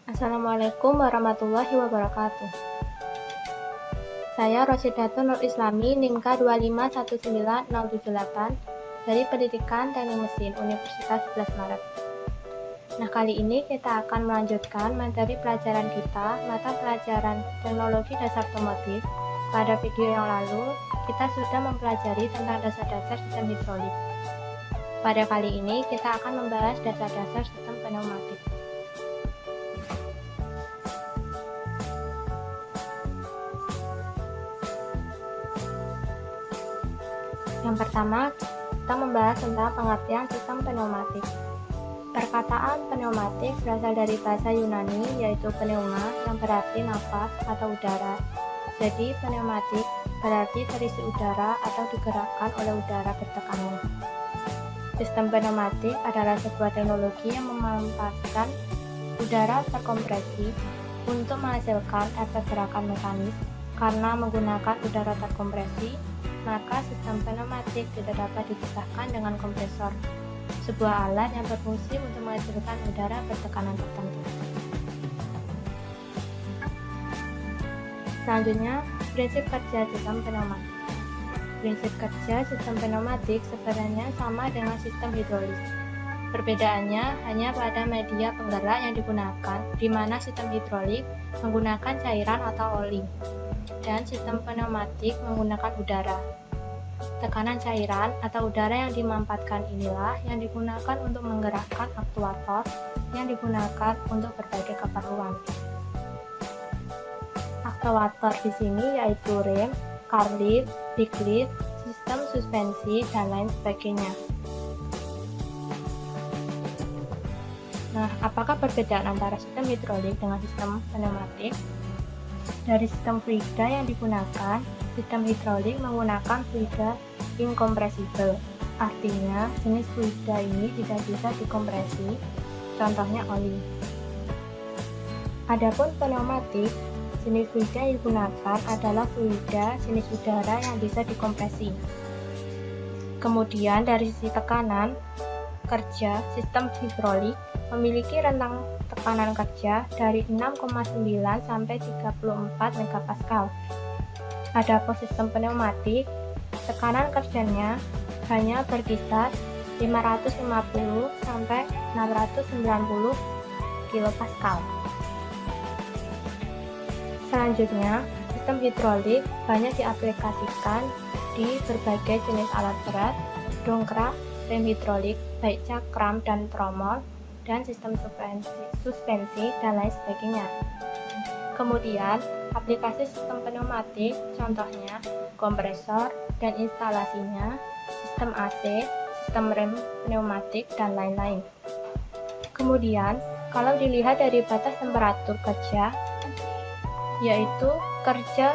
Assalamualaikum warahmatullahi wabarakatuh. Saya Rosyidatun Nur Islami, NIMK 2519078 dari Pendidikan Teknik Mesin Universitas 11 Maret. Nah, kali ini kita akan melanjutkan materi pelajaran kita, mata pelajaran Teknologi Dasar Otomotif. Pada video yang lalu, kita sudah mempelajari tentang dasar-dasar sistem hidrolik. Pada kali ini, kita akan membahas dasar-dasar sistem pneumatik. Yang pertama, kita membahas tentang pengertian sistem pneumatik. Perkataan pneumatik berasal dari bahasa Yunani, yaitu pneuma, yang berarti nafas atau udara. Jadi, pneumatik berarti terisi udara atau digerakkan oleh udara bertekanan. Sistem pneumatik adalah sebuah teknologi yang memanfaatkan udara terkompresi untuk menghasilkan efek gerakan mekanis. Karena menggunakan udara terkompresi, maka sistem pneumatik tidak dapat dipisahkan dengan kompresor, sebuah alat yang berfungsi untuk menghasilkan udara bertekanan tertentu. Selanjutnya, prinsip kerja sistem pneumatik. Prinsip kerja sistem pneumatik sebenarnya sama dengan sistem hidrolik. Perbedaannya hanya pada media penggerak yang digunakan, di mana sistem hidrolik menggunakan cairan atau oli, dan sistem pneumatik menggunakan udara. Tekanan cairan atau udara yang dimanfaatkan inilah yang digunakan untuk menggerakkan aktuator yang digunakan untuk berbagai keperluan. Aktuator di sini yaitu rem, car lift, brake lift, sistem suspensi, dan lain sebagainya. Nah, apakah perbedaan antara sistem hidrolik dengan sistem pneumatik? Dari sistem fluida yang digunakan, sistem hidrolik menggunakan fluida inkompresibel. Artinya, jenis fluida ini tidak bisa dikompresi, contohnya oli. Adapun pneumatik, jenis fluida yang digunakan adalah fluida jenis udara yang bisa dikompresi. Kemudian dari sisi tekanan kerja, sistem hidrolik memiliki rentang tekanan kerja dari 6,9 sampai 34 MPa. Adapun sistem pneumatik, tekanan kerjanya hanya berkisar 550 sampai 690 kPa. Selanjutnya, sistem hidrolik banyak diaplikasikan di berbagai jenis alat berat, dongkrak, rem hidrolik, baik cakram dan tromol, dan sistem suspensi, dan lain sebagainya. Kemudian, aplikasi sistem pneumatik, contohnya kompresor dan instalasinya, sistem AC, sistem rem pneumatik, dan lain-lain. Kemudian, kalau dilihat dari batas temperatur kerja, yaitu kerja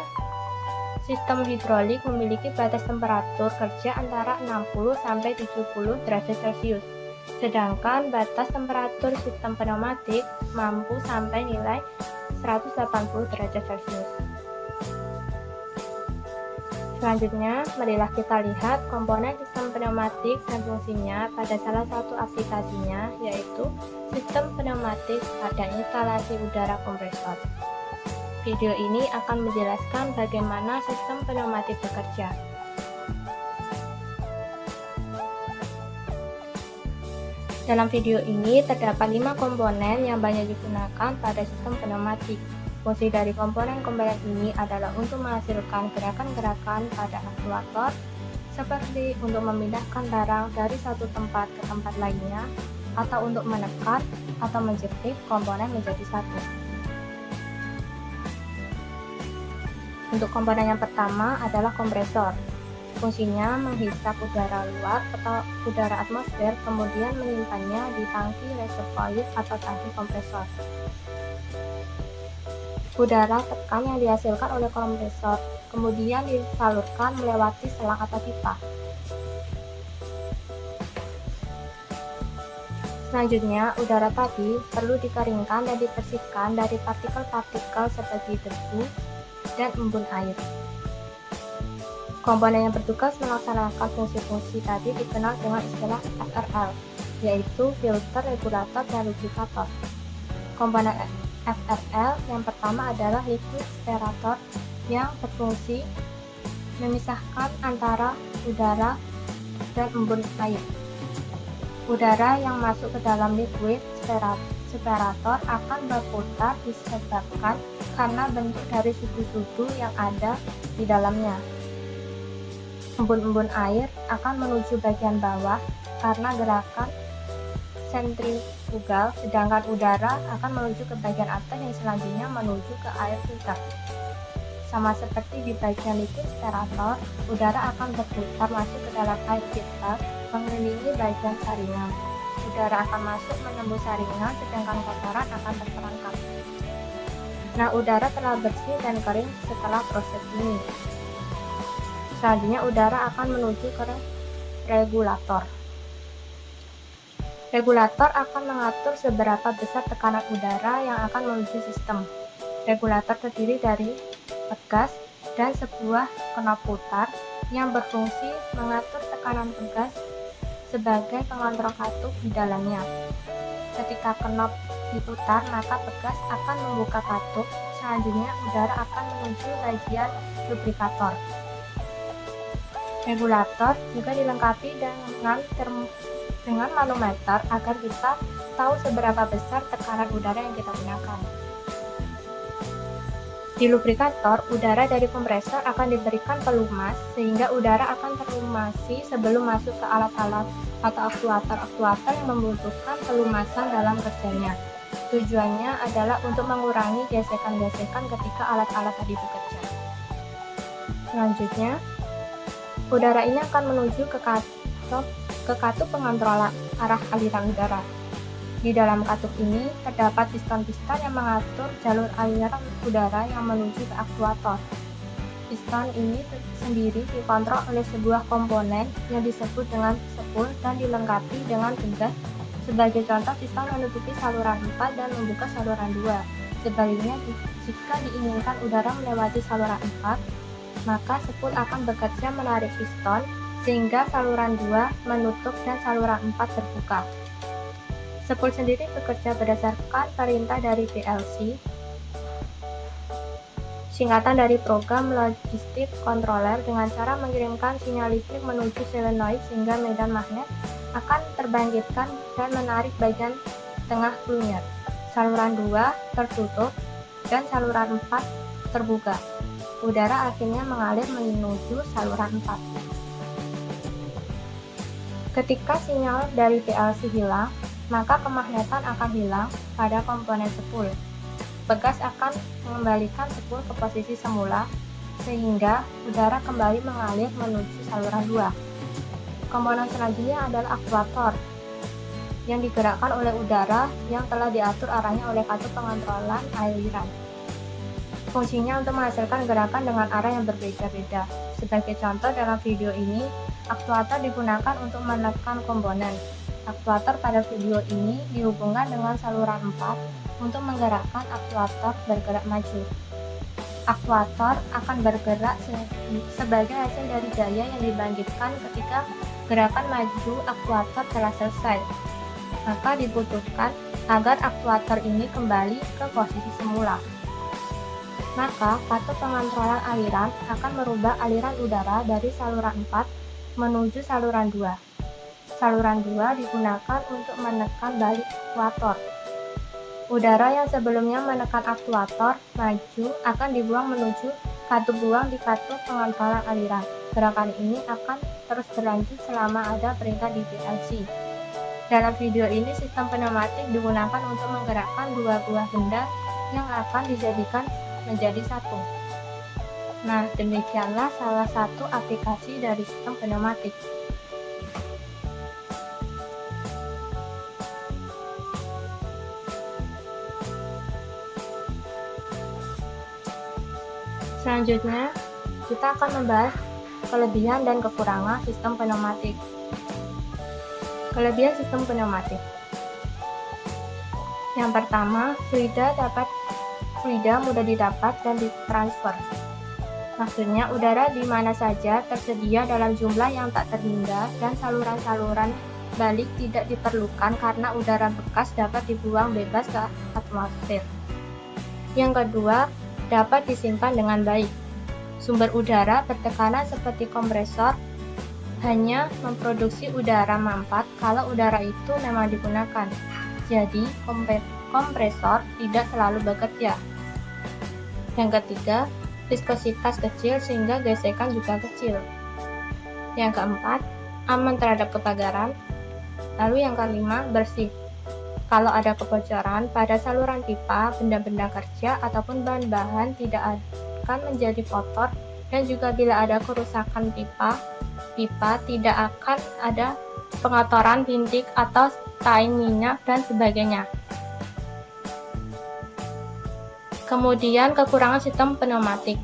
sistem hidrolik memiliki batas temperatur kerja antara 60 sampai 70 derajat Celcius. Sedangkan batas temperatur sistem pneumatik mampu sampai nilai 180 derajat Celcius. Selanjutnya, marilah kita lihat komponen sistem pneumatik dan fungsinya pada salah satu aplikasinya, yaitu sistem pneumatik pada instalasi udara kompresor. Video ini akan menjelaskan bagaimana sistem pneumatik bekerja. Dalam video ini terdapat 5 komponen yang banyak digunakan pada sistem pneumatik. Fungsi dari komponen-komponen ini adalah untuk menghasilkan gerakan-gerakan pada aktuator, seperti untuk memindahkan barang dari satu tempat ke tempat lainnya, atau untuk menekan atau menjepit komponen menjadi satu. Untuk komponen yang pertama adalah kompresor. Fungsinya menghisap udara luar atau udara atmosfer, kemudian menyimpannya di tangki reservoir atau tangki kompresor. Udara tekan yang dihasilkan oleh kompresor kemudian disalurkan melewati selang atau pipa. Selanjutnya, udara tadi perlu dikeringkan dan dibersihkan dari partikel-partikel seperti debu dan embun air. Komponen yang bertugas melaksanakan fungsi-fungsi tadi dikenal dengan istilah FRL, yaitu filter, regulator, dan lubrikator. Komponen FRL. Yang pertama adalah liquid sperator yang berfungsi memisahkan antara udara dan embun air. Udara yang masuk ke dalam liquid sperator akan berputar disebabkan karena bentuk dari sudu-sudu yang ada di dalamnya. Embun-embun air akan menuju bagian bawah karena gerakan sentrifugal, sedangkan udara akan menuju ke bagian atas yang selanjutnya menuju ke air filter. Sama seperti di bagian liquid sperator, udara akan berputar masuk ke dalam air filter mengelilingi bagian saringan. Udara akan masuk menembus saringan, sedangkan kotoran akan terperangkap. Nah, udara telah bersih dan kering setelah proses ini. Selanjutnya, udara akan menuju ke regulator. Regulator akan mengatur seberapa besar tekanan udara yang akan menuju sistem. Regulator terdiri dari pegas dan sebuah knop putar yang berfungsi mengatur tekanan pegas sebagai pengontrol katup di dalamnya. Ketika knop diputar, maka pegas akan membuka katup. Selanjutnya, udara akan menuju bagian lubrikator. Regulator juga dilengkapi dengan manometer agar kita tahu seberapa besar tekanan udara yang kita gunakan. Di lubrikator, udara dari kompresor akan diberikan pelumas sehingga udara akan terlumasi sebelum masuk ke alat-alat atau aktuator-aktuator yang membutuhkan pelumasan dalam kerjanya. Tujuannya adalah untuk mengurangi gesekan-gesekan ketika alat-alat tadi bekerja. Selanjutnya, udara ini akan menuju ke katup pengontrolan arah aliran udara. Di dalam katup ini terdapat piston-piston yang mengatur jalur aliran udara yang menuju ke aktuator. Piston ini sendiri dikontrol oleh sebuah komponen yang disebut dengan sepul dan dilengkapi dengan pegas. Sebagai contoh, piston menutupi saluran 4 dan membuka saluran 2. Sebaliknya, jika diinginkan udara melewati saluran 4, maka sepul akan bekerja menarik piston sehingga saluran 2 menutup dan saluran 4 terbuka. Sepul sendiri bekerja berdasarkan perintah dari PLC, singkatan dari program logistik controller, dengan cara mengirimkan sinyal listrik menuju solenoid sehingga medan magnet akan terbangkitkan dan menarik bagian tengah lumer. Saluran 2 tertutup dan saluran 4 terbuka. Udara akhirnya mengalir menuju saluran 4. Ketika sinyal dari PLC hilang, maka kemagnetan akan hilang pada komponen sepul. Pegas akan mengembalikan sepul ke posisi semula, sehingga udara kembali mengalir menuju saluran 2. Komponen selanjutnya adalah aktuator, yang digerakkan oleh udara yang telah diatur arahnya oleh katup pengontrolan aliran. Fungsinya untuk menghasilkan gerakan dengan arah yang berbeda-beda. Sebagai contoh, dalam video ini, aktuator digunakan untuk menekan komponen. Aktuator pada video ini dihubungkan dengan saluran 4 untuk menggerakkan aktuator bergerak maju. Aktuator akan bergerak sebagai hasil dari daya yang dibangkitkan ketika gerakan maju aktuator telah selesai. Maka dibutuhkan agar aktuator ini kembali ke posisi semula. Maka katup pengontrolan aliran akan merubah aliran udara dari saluran 4 menuju saluran 2. Saluran 2 digunakan untuk menekan balik aktuator. Udara yang sebelumnya menekan aktuator maju akan dibuang menuju katup buang di katup pengontrolan aliran. Gerakan ini akan terus berlanjut selama ada perintah di PLC. Dalam video ini, sistem pneumatik digunakan untuk menggerakkan dua buah benda yang akan dijadikan menjadi satu. Nah, demikianlah salah satu aplikasi dari sistem pneumatik. Selanjutnya, kita akan membahas kelebihan dan kekurangan sistem pneumatik. Kelebihan sistem pneumatik. Yang pertama, fluida mudah didapat dan ditransfer. Maksudnya, udara di mana saja tersedia dalam jumlah yang tak terhingga dan saluran-saluran balik tidak diperlukan karena udara bekas dapat dibuang bebas ke atmosfer. Yang kedua, dapat disimpan dengan baik. Sumber udara bertekanan seperti kompresor hanya memproduksi udara mampat kalau udara itu memang digunakan. Jadi, kompresor tidak selalu bekerja. Yang ketiga, viskositas kecil sehingga gesekan juga kecil. Yang keempat, aman terhadap kebakaran. Lalu yang kelima, bersih. Kalau ada kebocoran pada saluran pipa, benda-benda kerja ataupun bahan-bahan tidak akan menjadi kotor, dan juga bila ada kerusakan pipa tidak akan ada pengotoran bintik atau stain minyak dan sebagainya. Kemudian kekurangan sistem pneumatik.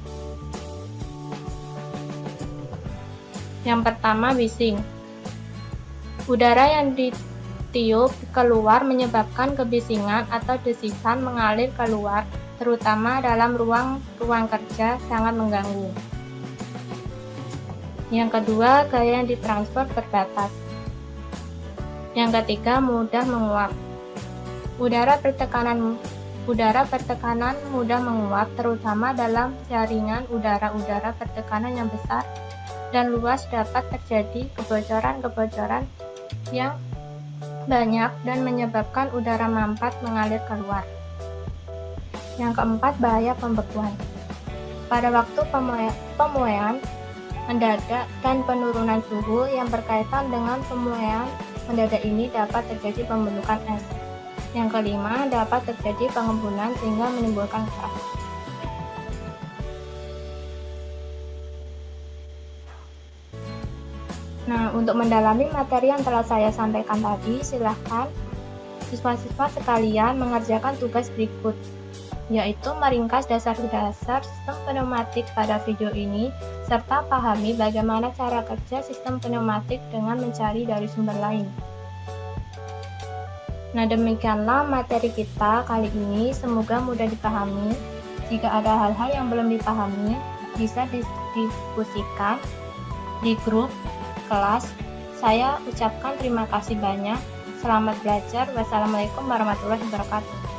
Yang pertama, bising. Udara yang ditiup keluar menyebabkan kebisingan atau desikan mengalir keluar, terutama dalam ruang kerja, sangat mengganggu. Yang kedua, gaya yang ditransfer terbatas. Yang ketiga, mudah menguap. Udara bertekanan mudah menguap, terutama dalam jaringan udara bertekanan yang besar dan luas dapat terjadi kebocoran yang banyak dan menyebabkan udara mampat mengalir keluar. Yang keempat, bahaya pembekuan. Pada waktu pemuaian mendadak dan penurunan suhu yang berkaitan dengan pemuaian mendadak ini dapat terjadi pembentukan es. Yang kelima, dapat terjadi pengembunan sehingga menimbulkan gas. Nah, untuk mendalami materi yang telah saya sampaikan tadi, silahkan siswa-siswa sekalian mengerjakan tugas berikut, yaitu meringkas dasar-dasar sistem pneumatik pada video ini, serta pahami bagaimana cara kerja sistem pneumatik dengan mencari dari sumber lain. Nah, demikianlah materi kita kali ini, semoga mudah dipahami. Jika ada hal-hal yang belum dipahami, bisa didiskusikan di grup kelas. Saya ucapkan terima kasih banyak. Selamat belajar. Wassalamualaikum warahmatullahi wabarakatuh.